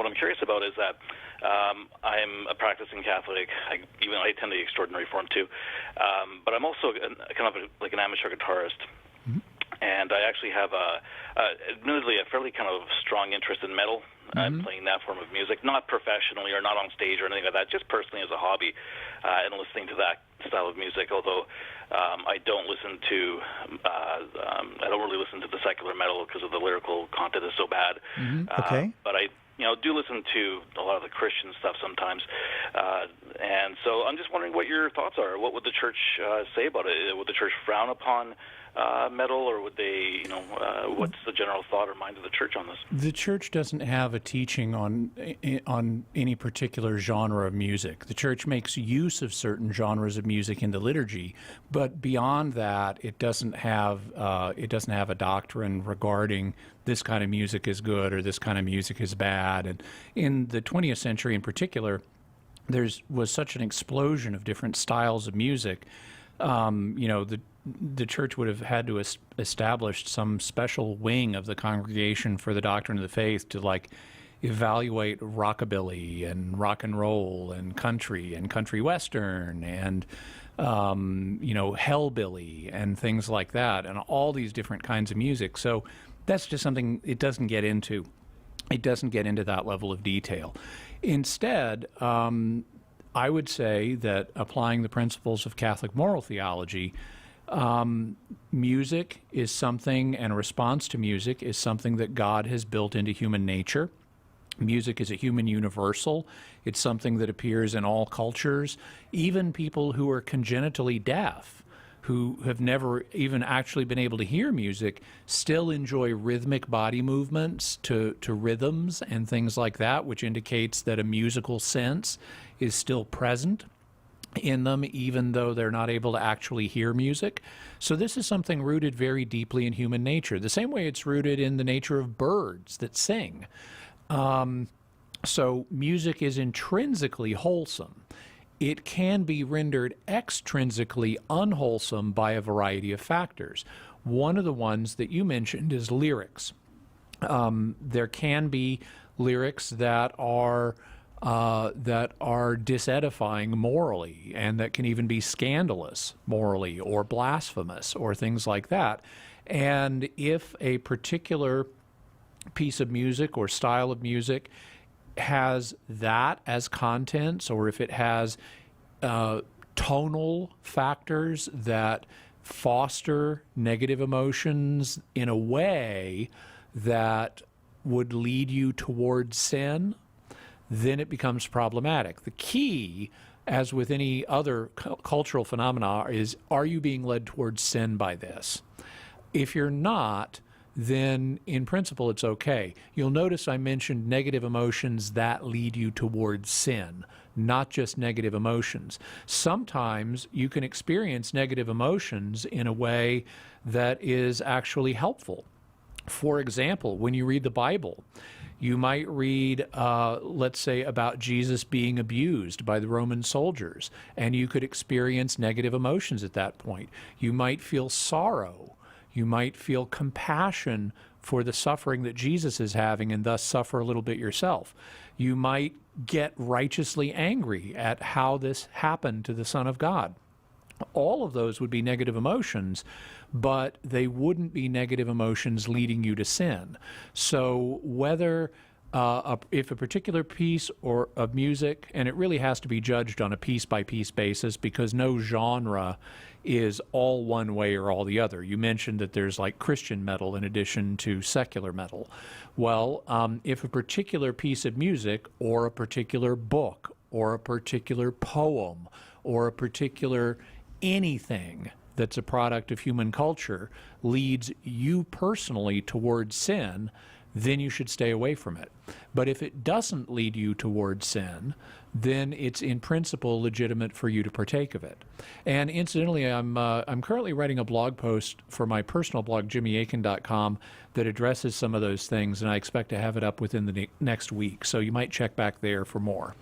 what I'm curious about is that I'm a practicing Catholic. I attend the Extraordinary Form too, but I'm also kind of like an amateur guitarist. Mm-hmm. And I actually have admittedly a fairly kind of strong interest in metal. I'm playing that form of music, not professionally or not on stage or anything like that, just personally as a hobby, and listening to that style of music. Although I don't listen to, I don't really listen to the secular metal because of the lyrical content is so bad. Okay. But I do listen to a lot of the Christian stuff sometimes, and so I'm just wondering what your thoughts are. What would the church say about it? Would the church frown upon metal, or would they, what's the general thought or mind of the church on this? The church doesn't have a teaching on any particular genre of music. The church makes use of certain genres of music in the liturgy, but beyond that, it doesn't have a doctrine regarding this kind of music is good or this kind of music is bad. And in the 20th century in particular, there was such an explosion of different styles of music. The church would have had to establish some special wing of the congregation for the doctrine of the faith to evaluate rockabilly and rock and roll and country western and hellbilly and things like that, and all these different kinds of music. So that's just something it doesn't get into. It doesn't get into that level of detail. Instead, I would say that applying the principles of Catholic moral theology, music is something, and a response to music is something that God has built into human nature. Music is a human universal. It's something that appears in all cultures. Even people who are congenitally deaf, who have never even actually been able to hear music, still enjoy rhythmic body movements to rhythms and things like that, which indicates that a musical sense is still present in them, even though they're not able to actually hear music. So this is something rooted very deeply in human nature, the same way it's rooted in the nature of birds that sing. So music is intrinsically wholesome. It can be rendered extrinsically unwholesome by a variety of factors. One of the ones that you mentioned is lyrics. There can be lyrics that are disedifying morally, and that can even be scandalous morally or blasphemous or things like that. And if a particular piece of music or style of music has that as contents, or if it has tonal factors that foster negative emotions in a way that would lead you towards sin, then it becomes problematic. The key, as with any other cultural phenomena, is, are you being led towards sin by this? If you're not, then in principle it's okay. You'll notice I mentioned negative emotions that lead you towards sin, not just negative emotions. Sometimes you can experience negative emotions in a way that is actually helpful. For example, when you read the Bible, you might read, let's say, about Jesus being abused by the Roman soldiers, and you could experience negative emotions at that point. You might feel sorrow. You might feel compassion for the suffering that Jesus is having and thus suffer a little bit yourself. You might get righteously angry at how this happened to the Son of God. All of those would be negative emotions, but they wouldn't be negative emotions leading you to sin. So whether if a particular piece of music, and it really has to be judged on a piece-by-piece basis because no genre is all one way or all the other. You mentioned that there's like Christian metal in addition to secular metal. Well, if a particular piece of music or a particular book or a particular poem or a particular anything that's a product of human culture leads you personally towards sin, then you should stay away from it. But if it doesn't lead you towards sin, then it's in principle legitimate for you to partake of it. And incidentally, I'm currently writing a blog post for my personal blog, jimmyakin.com, that addresses some of those things, and I expect to have it up within the next week. So you might check back there for more.